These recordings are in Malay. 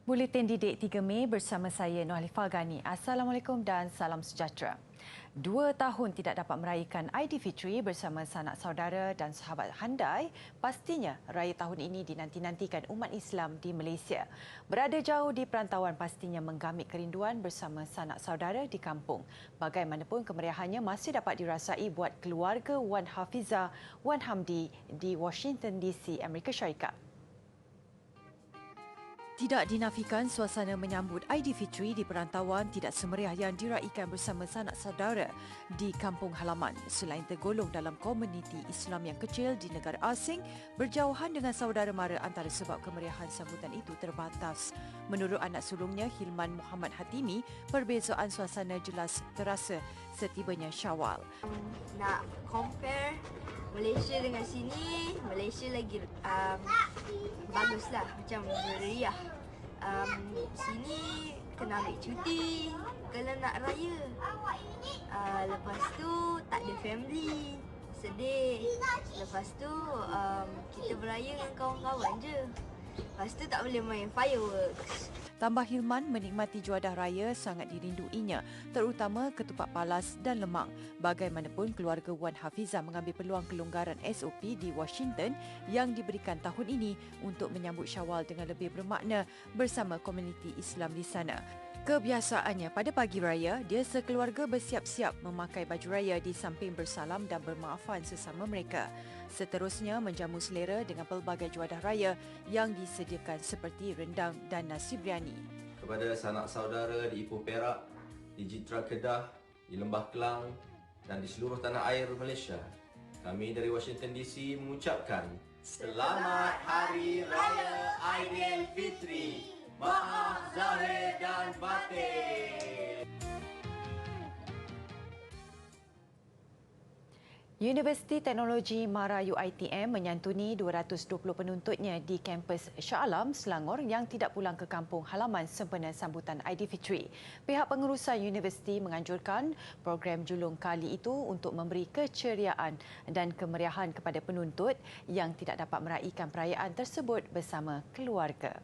Buletin Didik 3 Mei bersama saya Nohalifah Gani. Assalamualaikum dan salam sejahtera. 2 tahun tidak dapat meraihkan Aidilfitri bersama sanak saudara dan sahabat handai, pastinya raya tahun ini dinanti-nantikan umat Islam di Malaysia. Berada jauh di perantauan pastinya menggamit kerinduan bersama sanak saudara di kampung. Bagaimanapun kemeriahannya masih dapat dirasai buat keluarga Wan Hafizah Wan Hamdi di Washington DC, Amerika Syarikat. Tidak dinafikan suasana menyambut Aidilfitri di perantauan tidak semeriah yang diraikan bersama sanak saudara di kampung halaman. Selain tergolong dalam komuniti Islam yang kecil di negara asing, berjauhan dengan saudara mara antara sebab kemeriahan sambutan itu terbatas. Menurut anak sulungnya, Hilman Muhammad Hatimi, perbezaan suasana jelas terasa setibanya Syawal. Nak compare Malaysia dengan sini, Malaysia lagi baguslah, macam meriah. Sini kena ambil cuti kalau nak raya. Lepas tu tak ada family, sedih. Lepas tu kita beraya dengan kawan-kawan je. Lepas tu tak boleh main fireworks. Tambah Hilman, menikmati juadah raya sangat dirinduinya, terutama ketupat palas dan lemang. Bagaimanapun, keluarga Wan Hafizah mengambil peluang kelonggaran SOP di Washington yang diberikan tahun ini untuk menyambut Syawal dengan lebih bermakna bersama komuniti Islam di sana. Kebiasaannya, pada pagi raya, dia sekeluarga bersiap-siap memakai baju raya di samping bersalam dan bermaafan sesama mereka. Seterusnya, menjamu selera dengan pelbagai juadah raya yang disediakan seperti rendang dan nasi biryani. Kepada sanak saudara di Ipoh Perak, di Jitra Kedah, di Lembah Kelang dan di seluruh tanah air Malaysia, kami dari Washington DC mengucapkan Selamat Hari Raya Aidilfitri. Maaf zahir dan batin. Universiti Teknologi Mara UiTM menyantuni 220 penuntutnya di kampus Shah Alam, Selangor yang tidak pulang ke kampung halaman sempena sambutan Aidilfitri. Pihak pengurusan universiti menganjurkan program julung kali itu untuk memberi keceriaan dan kemeriahan kepada penuntut yang tidak dapat meraihkan perayaan tersebut bersama keluarga.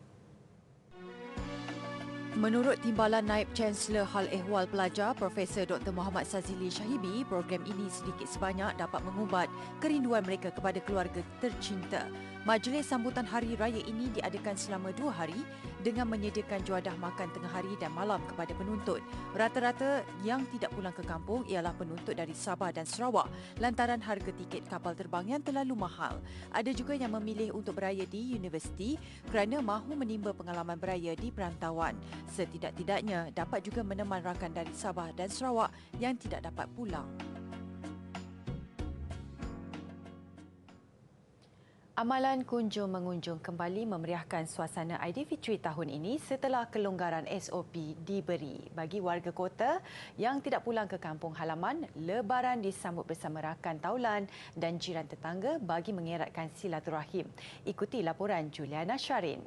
Menurut Timbalan Naib Chancellor Hal Ehwal Pelajar Profesor Dr. Muhammad Sazili Syahibi, program ini sedikit sebanyak dapat mengubat kerinduan mereka kepada keluarga tercinta. Majlis sambutan Hari Raya ini diadakan selama 2 hari dengan menyediakan juadah makan tengah hari dan malam kepada penuntut. Rata-rata yang tidak pulang ke kampung ialah penuntut dari Sabah dan Sarawak lantaran harga tiket kapal terbang yang terlalu mahal. Ada juga yang memilih untuk beraya di universiti kerana mahu menimba pengalaman beraya di perantauan. Setidak-tidaknya dapat juga meneman rakan dari Sabah dan Sarawak yang tidak dapat pulang. Amalan kunjung-mengunjung kembali memeriahkan suasana Aidilfitri tahun ini setelah kelonggaran SOP diberi. Bagi warga kota yang tidak pulang ke kampung halaman, Lebaran disambut bersama rakan taulan dan jiran tetangga bagi mengeratkan silaturahim. Ikuti laporan Juliana Syarin.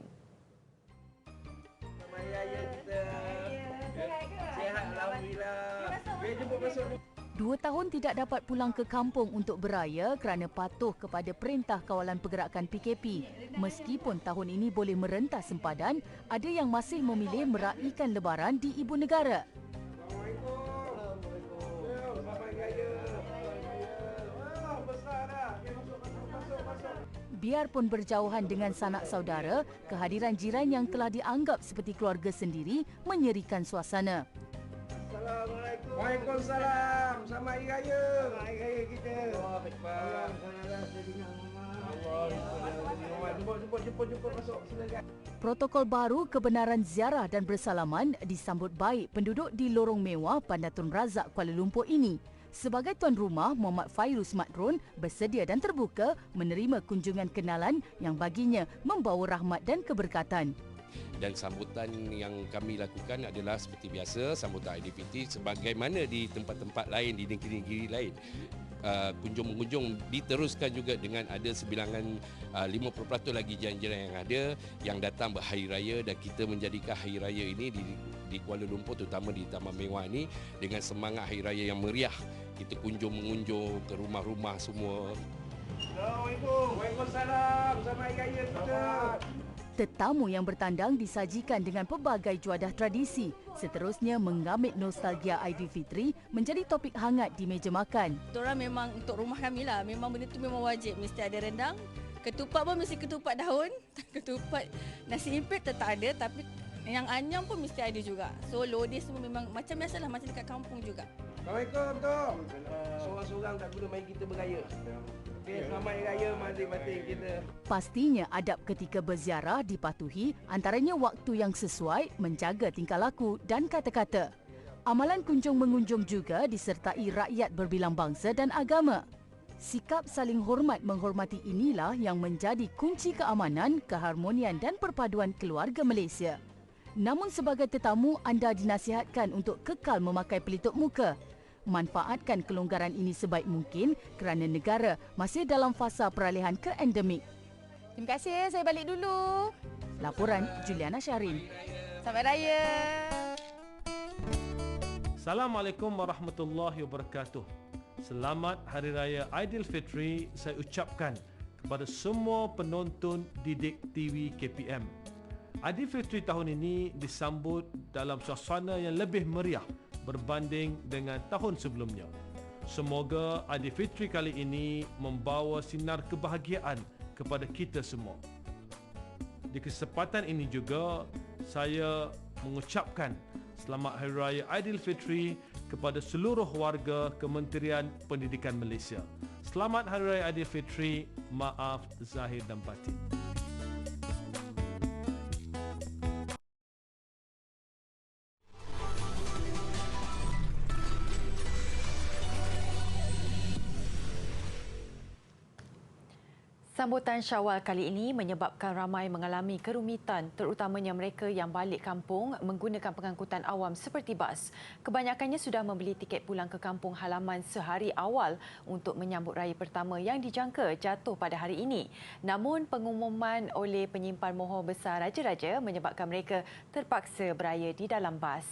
Sihat, alhamdulillah. Boleh jemput masuk. 2 tahun tidak dapat pulang ke kampung untuk beraya kerana patuh kepada Perintah Kawalan Pergerakan PKP. Meskipun tahun ini boleh merentas sempadan, ada yang masih memilih meraihkan Lebaran di ibu negara. Biarpun berjauhan dengan sanak saudara, kehadiran jiran yang telah dianggap seperti keluarga sendiri menyerikan suasana. Assalamualaikum. Waalaikumsalam. Selamat Hari Raya. Hari Raya kita. Allah Akbar. Jemput masuk. Silakan. Protokol baru kebenaran ziarah dan bersalaman disambut baik penduduk di Lorong Mewah Bandar Tun Razak Kuala Lumpur ini. Sebagai tuan rumah, Muhammad Fairuz Madrun bersedia dan terbuka menerima kunjungan kenalan yang baginya membawa rahmat dan keberkatan. Dan sambutan yang kami lakukan adalah seperti biasa, sambutan Aidilfitri sebagaimana di tempat-tempat lain, di negeri-negeri lain. Kunjung-mengunjung diteruskan juga dengan ada sebilangan 50% lagi jiran-jiran yang ada yang datang berhari raya, dan kita menjadikan hari raya ini di Kuala Lumpur, terutama di Taman Mewah ini, dengan semangat hari raya yang meriah. Kita kunjung-mengunjung ke rumah-rumah semua. Assalamualaikum. Waalaikumsalam. Selamat Hari Raya kita. Tetamu yang bertandang disajikan dengan pelbagai juadah tradisi. Seterusnya mengamit nostalgia Aidilfitri menjadi topik hangat di meja makan. Diorang memang untuk rumah kami lah, memang benda tu memang wajib. Mesti ada rendang, ketupat pun mesti ketupat daun, ketupat nasi impit tetap ada, tapi yang anyam pun mesti ada juga. So lodeh semua memang macam biasalah, macam dekat kampung juga. Assalamualaikum, Tok. Seorang-seorang tak guna mari kita beraya. Okey, selamat Hari Raya masing-masing kita. Pastinya adab ketika berziarah dipatuhi, antaranya waktu yang sesuai, menjaga tingkah laku dan kata-kata. Amalan kunjung-mengunjung juga disertai rakyat berbilang bangsa dan agama. Sikap saling hormat menghormati inilah yang menjadi kunci keamanan, keharmonian dan perpaduan keluarga Malaysia. Namun sebagai tetamu, anda dinasihatkan untuk kekal memakai pelitup muka. Manfaatkan kelonggaran ini sebaik mungkin kerana negara masih dalam fasa peralihan ke endemik. Terima kasih, saya balik dulu. Laporan Juliana Syahrin. Selamat Raya. Assalamualaikum warahmatullahi wabarakatuh. Selamat Hari Raya Aidilfitri saya ucapkan kepada semua penonton Didik TV KPM. Aidilfitri tahun ini disambut dalam suasana yang lebih meriah berbanding dengan tahun sebelumnya. Semoga Aidilfitri kali ini membawa sinar kebahagiaan kepada kita semua. Di kesempatan ini juga saya mengucapkan Selamat Hari Raya Aidilfitri kepada seluruh warga Kementerian Pendidikan Malaysia. Selamat Hari Raya Aidilfitri, maaf zahir dan batin. Sambutan Syawal kali ini menyebabkan ramai mengalami kerumitan, terutamanya mereka yang balik kampung menggunakan pengangkutan awam seperti bas. Kebanyakannya sudah membeli tiket pulang ke kampung halaman sehari awal untuk menyambut raya pertama yang dijangka jatuh pada hari ini. Namun pengumuman oleh penyimpan mohon besar Raja-Raja menyebabkan mereka terpaksa beraya di dalam bas.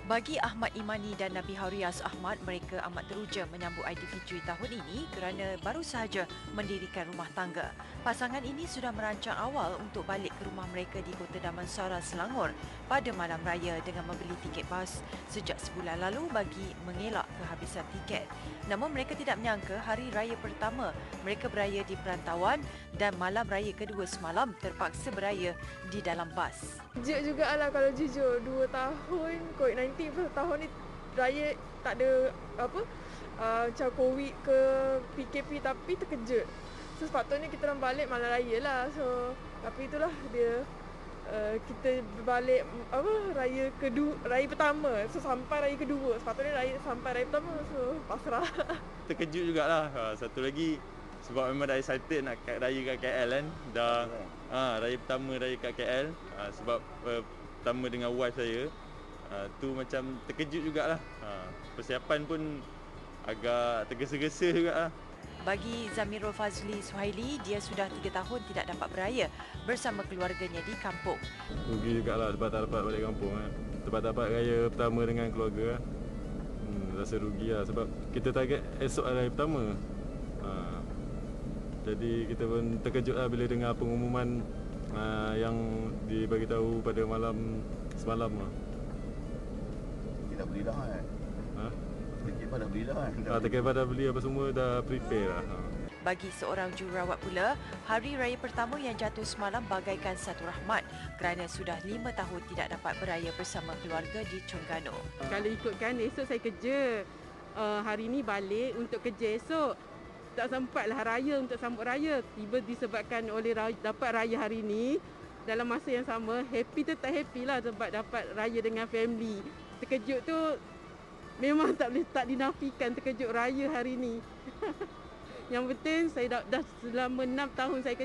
Bagi Ahmad Imani dan Nabi Haurias Ahmad, mereka amat teruja menyambut Aidilfitri tahun ini kerana baru sahaja mendirikan rumah tangga. Pasangan ini sudah merancang awal untuk balik ke rumah mereka di Kota Damansara, Selangor pada malam raya dengan membeli tiket bas sejak sebulan lalu bagi mengelak kehabisan tiket. Namun mereka tidak menyangka hari raya pertama mereka beraya di perantauan dan malam raya kedua semalam terpaksa beraya di dalam bas. Kejut jugalah kalau jujur, 2 tahun COVID-19 first tahun ni raya tak ada macam COVID ke PKP, tapi terkejut. So sepatutnya kita orang balik malam raya lah. So tapi itulah dia, kita balik raya kedua, raya pertama. So sampai raya kedua, sepatutnya sampai raya pertama. So pasrah. Terkejut jugalah. Satu lagi sebab memang dah excited nak raya kat KL kan. Dah raya pertama raya kat KL, sebab pertama dengan wife saya. Tu macam terkejut jugalah. Persiapan pun agak tergesa-gesa jugalah. Bagi Zamirul Fazli Suhaili, dia sudah 3 tahun tidak dapat beraya bersama keluarganya di kampung. Rugi jugalah sebab tak dapat balik kampung kan. Sebab tak dapat raya pertama dengan keluarga. Rasa rugi lah sebab kita target esok raya pertama. Jadi kita pun terkejut lah bila dengar pengumuman yang dibagi tahu pada malam semalam lah. Dah beli dah kan? Tiket dah beli dah kan? Tiket dah beli apa semua dah prepare lah. Bagi seorang jururawat pula, hari raya pertama yang jatuh semalam bagaikan satu rahmat kerana sudah 5 tahun tidak dapat beraya bersama keluarga di Terengganu. Kalau ikutkan esok saya kerja, hari ni balik untuk kerja esok. Tak sempatlah raya untuk sambut raya. Tiba disebabkan oleh dapat raya hari ni, dalam masa yang sama, happy tu tak happy lah sebab dapat raya dengan family. Terkejut tu memang tak dinafikan, terkejut raya hari ni. Yang penting saya dah selama 6 tahun saya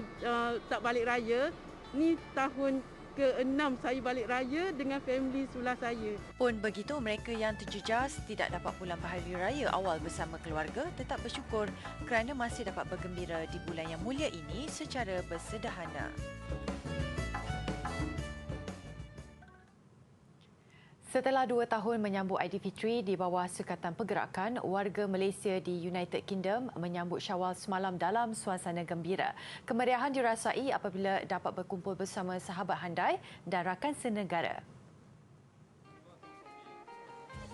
tak balik raya. Ni tahun ke-6 saya balik raya dengan family sebelah saya. Pun begitu, mereka yang terjejas tidak dapat pulang hari raya awal bersama keluarga tetap bersyukur kerana masih dapat bergembira di bulan yang mulia ini secara bersederhana. Setelah 2 tahun menyambut Aidilfitri di bawah Sukatan Pergerakan, warga Malaysia di United Kingdom menyambut Syawal semalam dalam suasana gembira. Kemeriahan dirasai apabila dapat berkumpul bersama sahabat handai dan rakan senegara.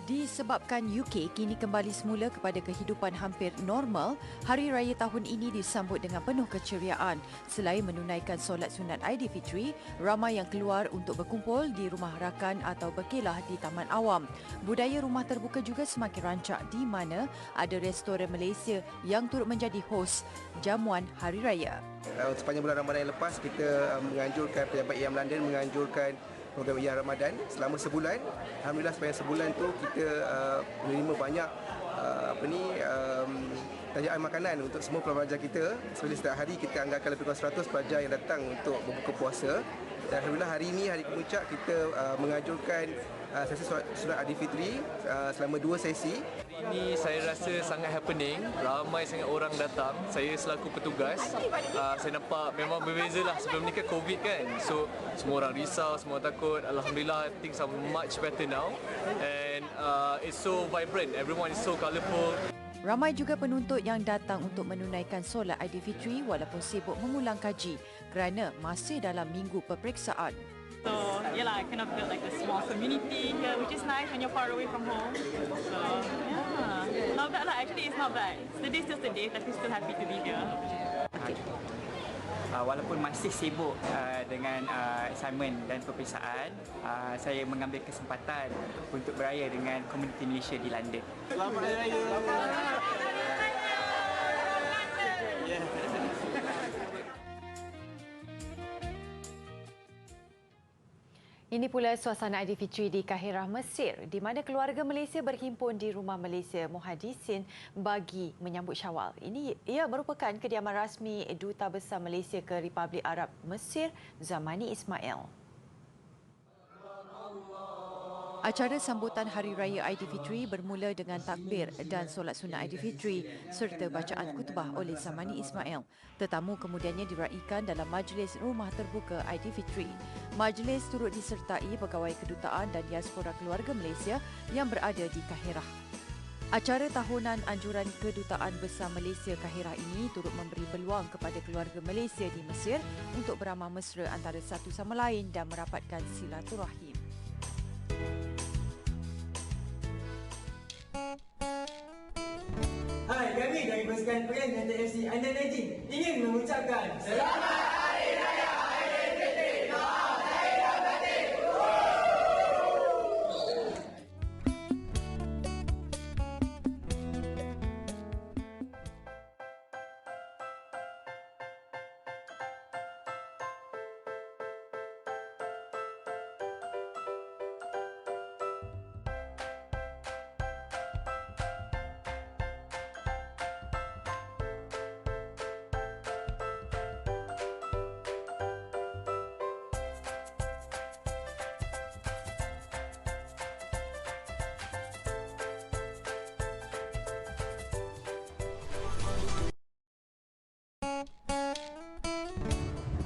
Disebabkan UK kini kembali semula kepada kehidupan hampir normal, Hari Raya tahun ini disambut dengan penuh keceriaan. Selain menunaikan solat sunat Aidilfitri, ramai yang keluar untuk berkumpul di rumah rakan atau berkelah di taman awam. Budaya rumah terbuka juga semakin rancak di mana ada restoran Malaysia yang turut menjadi hos jamuan Hari Raya. Sepanjang bulan Ramadan yang lepas, kita menganjurkan Pejabat IAM London menganjurkan program IAM Ramadan selama sebulan. Alhamdulillah sepanjang sebulan tu kita menerima banyak tajaan makanan untuk semua pelajar kita. Sebenarnya setiap hari kita anggarkan lebih kurang 100 pelajar yang datang untuk berbuka puasa. Dan alhamdulillah hari ini, hari kemuncak, kita menganjurkan sesi sunat Aidilfitri selama 2 sesi. Ini saya rasa sangat happening, ramai sangat orang datang. Saya selaku petugas, saya nampak memang berbeza lah. Sebelum ni kan COVID kan, so semua orang risau, semua takut. Alhamdulillah, things are much better now and it's so vibrant, everyone is so colourful. Ramai juga penuntut yang datang untuk menunaikan solat Aidilfitri walaupun sibuk mengulang kaji kerana masih dalam minggu peperiksaan. So, I kind of built like a small community here, which is nice when you're far away from home. So, not bad lah. Actually, it's not bad. Today's just a day, tapi still happy to be here. Okay. Walaupun masih sibuk dengan assignment dan peperiksaan, saya mengambil kesempatan untuk beraya dengan komuniti Malaysia di London. Selamat Hari Raya! Ini pula suasana Aidilfitri di Kahirah, Mesir, di mana keluarga Malaysia berhimpun di Rumah Malaysia Muhaddisin bagi menyambut Syawal. Ia merupakan kediaman rasmi Duta Besar Malaysia ke Republik Arab Mesir, Zamani Ismail. Acara sambutan Hari Raya Aidilfitri bermula dengan takbir dan solat sunat Aidilfitri serta bacaan khutbah oleh Zamani Ismail. Tetamu kemudiannya diraikan dalam majlis rumah terbuka Aidilfitri. Majlis turut disertai pegawai kedutaan dan diaspora keluarga Malaysia yang berada di Kahirah. Acara tahunan anjuran Kedutaan Besar Malaysia Kahirah ini turut memberi peluang kepada keluarga Malaysia di Mesir untuk beramah mesra antara satu sama lain dan merapatkan silaturahim. Hai, kami dari pasukan Peran United FC Under 19 ingin mengucapkan Selamat Hari Raya Aidilfitri. Maaf lahir dan batin.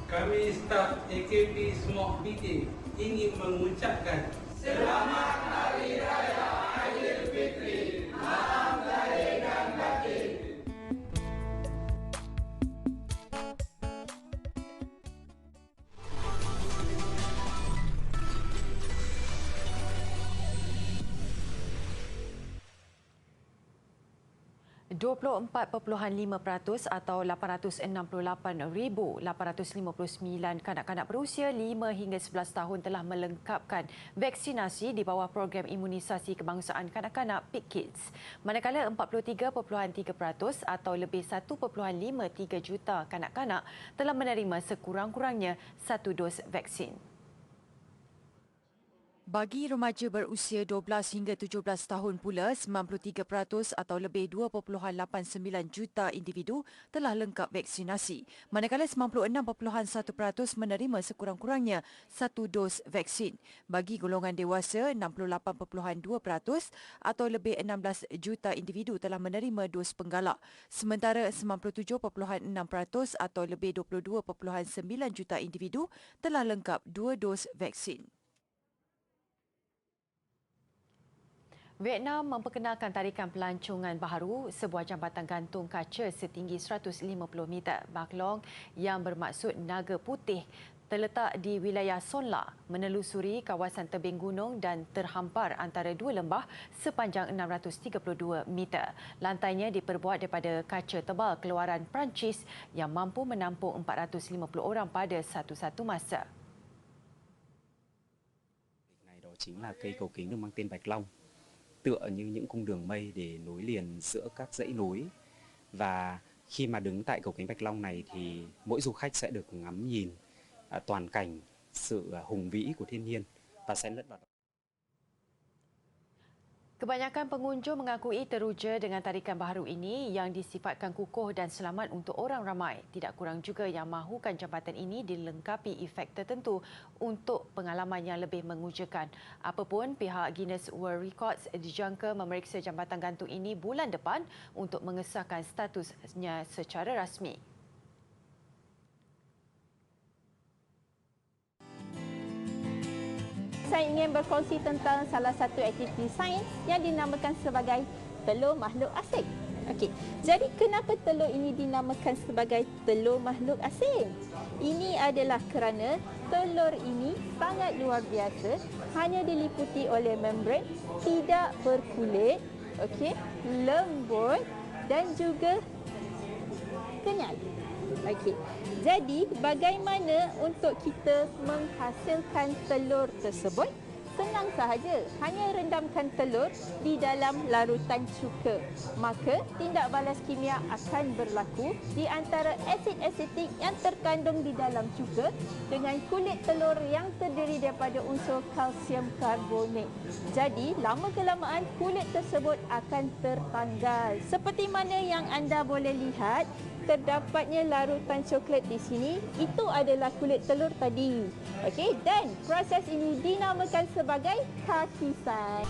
Kami staf AKP Smok PT ingin mengucapkan Selamat Hari Raya Aidilfitri. Maaf lahir dan batin. .5% atau 868,859 kanak-kanak berusia 5 hingga 11 tahun telah melengkapkan vaksinasi di bawah program imunisasi kebangsaan kanak-kanak Big Kids. Manakala 43.3% atau lebih 1.53 juta kanak-kanak telah menerima sekurang-kurangnya 1 dos vaksin. Bagi remaja berusia 12 hingga 17 tahun pula, 93% atau lebih 2.89 juta individu telah lengkap vaksinasi. Manakala 96.1% menerima sekurang-kurangnya 1 dos vaksin. Bagi golongan dewasa, 68.2% atau lebih 16 juta individu telah menerima dos penggalak. Sementara 97.6% atau lebih 22.9 juta individu telah lengkap 2 dos vaksin. Vietnam memperkenalkan tarikan pelancongan baharu, sebuah jambatan gantung kaca setinggi 150 meter. Baklong yang bermaksud Naga Putih terletak di wilayah Son La, menelusuri kawasan tebing gunung dan terhampar antara dua lembah sepanjang 632 meter. Lantainya diperbuat daripada kaca tebal keluaran Perancis yang mampu menampung 450 orang pada satu-satu masa. Này đó chính là cây cầu kính được mang tên Bạch Long, tựa như những cung đường mây để nối liền giữa các dãy núi. Và khi mà đứng tại cầu kính Bạch Long này thì mỗi du khách sẽ được ngắm nhìn toàn cảnh sự hùng vĩ của thiên nhiên và xen lẫn vào. Kebanyakan pengunjung mengakui teruja dengan tarikan baharu ini yang disifatkan kukuh dan selamat untuk orang ramai. Tidak kurang juga yang mahukan jambatan ini dilengkapi efek tertentu untuk pengalaman yang lebih mengujakan. Apapun, pihak Guinness World Records dijangka memeriksa jambatan gantung ini bulan depan untuk mengesahkan statusnya secara rasmi. Saya ingin berkongsi tentang salah satu aktiviti sains yang dinamakan sebagai telur makhluk asing. Okey, jadi kenapa telur ini dinamakan sebagai telur makhluk asing? Ini adalah kerana telur ini sangat luar biasa, hanya diliputi oleh membran, tidak berkulit, okey, lembut dan juga kenyal. Okey. Jadi, bagaimana untuk kita menghasilkan telur tersebut? Senang sahaja, hanya rendamkan telur di dalam larutan cuka. Maka, tindak balas kimia akan berlaku di antara asid asetik yang terkandung di dalam cuka dengan kulit telur yang terdiri daripada unsur kalsium karbonat. Jadi, lama-kelamaan kulit tersebut akan tertanggal. Seperti mana yang anda boleh lihat, terdapatnya larutan coklat di sini, itu adalah kulit telur tadi. Okey, dan proses ini dinamakan sebagai kakisan.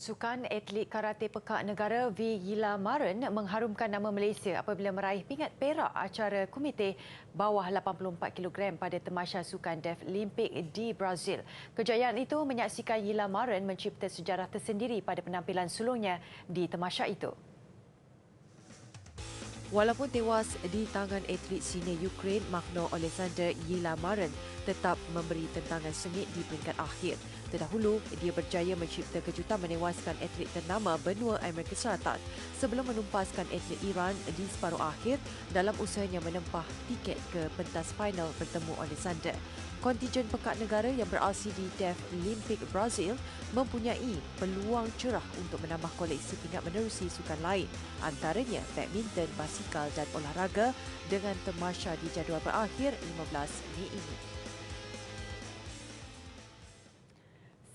Sukan atlet karate pekak negara V. Yila Maren mengharumkan nama Malaysia apabila meraih pingat perak acara komite bawah 84 kg pada Tamasya Sukan Deaflympic di Brazil. Kejayaan itu menyaksikan Yila Maren mencipta sejarah tersendiri pada penampilan sulungnya di tamasya itu. Walaupun tewas di tangan atlet senior Ukraine Makhno Alexander, Yila Maren tetap memberi tentangan sengit di peringkat akhir. Terdahulu, dia berjaya mencipta kejutan menewaskan atlet ternama benua Amerika Selatan sebelum menumpaskan atlet Iran di separuh akhir dalam usahanya menempah tiket ke pentas final bertemu Alexander. Kontijen pekat negara yang berasal di Deaflympic Brazil mempunyai peluang cerah untuk menambah koleksi pingat menerusi sukan lain, antaranya badminton, basikal dan olahraga dengan tamasya di jadual berakhir 15 Mei ini.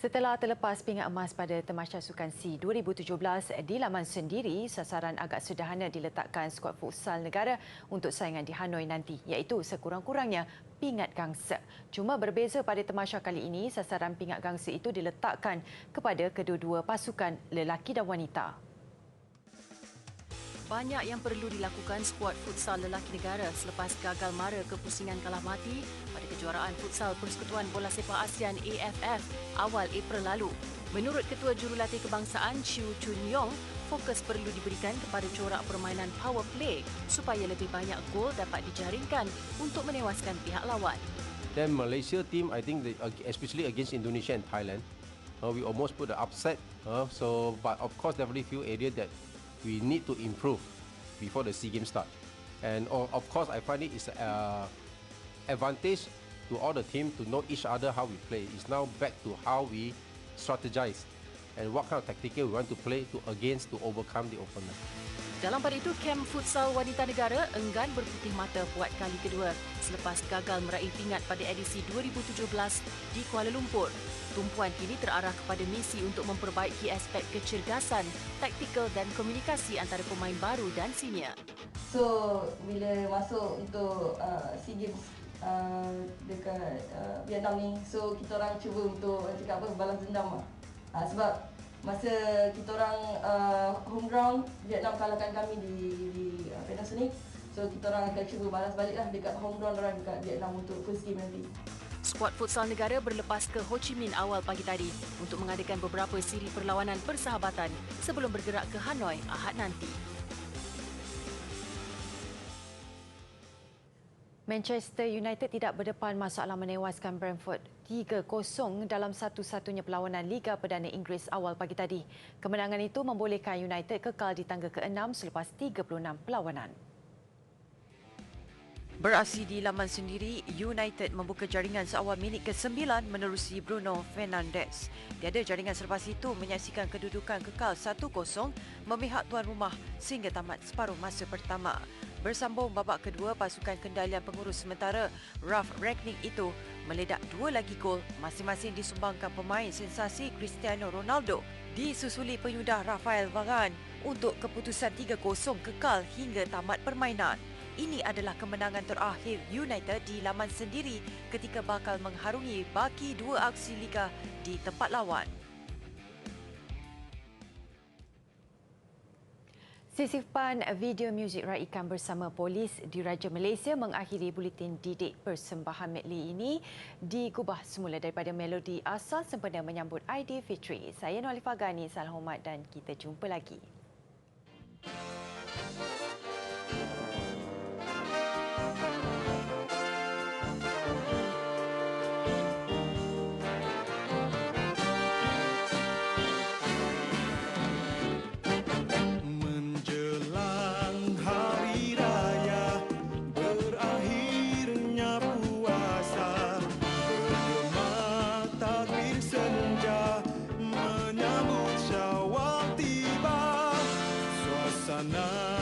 Setelah terlepas pingat emas pada Tamasya Sukan SEA 2017 di laman sendiri, sasaran agak sederhana diletakkan skuad futsal negara untuk saingan di Hanoi nanti, iaitu sekurang-kurangnya pingat gangsa. Cuma berbeza pada Tamasya kali ini, sasaran pingat gangsa itu diletakkan kepada kedua-dua pasukan lelaki dan wanita. Banyak yang perlu dilakukan skuad futsal lelaki negara selepas gagal mara kepusingan kalah mati pada kejuaraan futsal Persekutuan Bola Sepak ASEAN AFF awal April lalu. Menurut Ketua Jurulatih Kebangsaan Chiu Chun Yong, fokus perlu diberikan kepada corak permainan power play supaya lebih banyak gol dapat dijaringkan untuk menewaskan pihak lawan. Then Malaysia team, I think, especially against Indonesia and Thailand, we almost put the upset. But of course, definitely few areas that we need to improve before the SEA Games start. And of course, I find it is an advantage to all the team to know each other how we play. It's now back to how we strategize and what kind of tactical we want to play to overcome the opponent. Dalam pada itu, kem futsal wanita negara enggan berputih mata buat kali kedua selepas gagal meraih pingat pada edisi 2017 di Kuala Lumpur. Tumpuan kini terarah kepada misi untuk memperbaiki aspek kecergasan, taktikal dan komunikasi antara pemain baru dan senior. So, bila masuk untuk SEA Games dekat Vietnam ni, so kita orang cuba untuk cakap apa, balas dendam lah. Sebab masa kita orang home ground, Vietnam kalahkan kami di Panasonic. So kita orang akan cuba balas balik lah dekat home ground orang dekat Vietnam untuk first game nanti. Skuad futsal negara berlepas ke Ho Chi Minh awal pagi tadi untuk mengadakan beberapa siri perlawanan persahabatan sebelum bergerak ke Hanoi Ahad nanti. Manchester United tidak berdepan masalah menewaskan Brentford 3-0 dalam satu-satunya perlawanan Liga Perdana Inggeris awal pagi tadi. Kemenangan itu membolehkan United kekal di tangga ke-6 selepas 36 perlawanan. Beraksi di laman sendiri, United membuka jaringan seawal minit ke-9 menerusi Bruno Fernandes. Tiada jaringan selepas itu menyaksikan kedudukan kekal 1-0 memihak tuan rumah sehingga tamat separuh masa pertama. Bersambung babak kedua, pasukan kendalian pengurus sementara Ralf Rangnick itu meledak 2 lagi gol masing-masing disumbangkan pemain sensasi Cristiano Ronaldo disusuli penyudah Rafael Varane untuk keputusan 3-0 kekal hingga tamat permainan. Ini adalah kemenangan terakhir United di laman sendiri ketika bakal mengharungi baki 2 aksi Liga di tempat lawan. Sisipan video muzik raikan bersama polis Diraja Malaysia mengakhiri buletin didik persembahan medley ini digubah semula daripada melodi asal sempena menyambut Aidilfitri. Saya Nolifah Gani, salam hormat dan kita jumpa lagi. Menyambut syawal tiba, suasana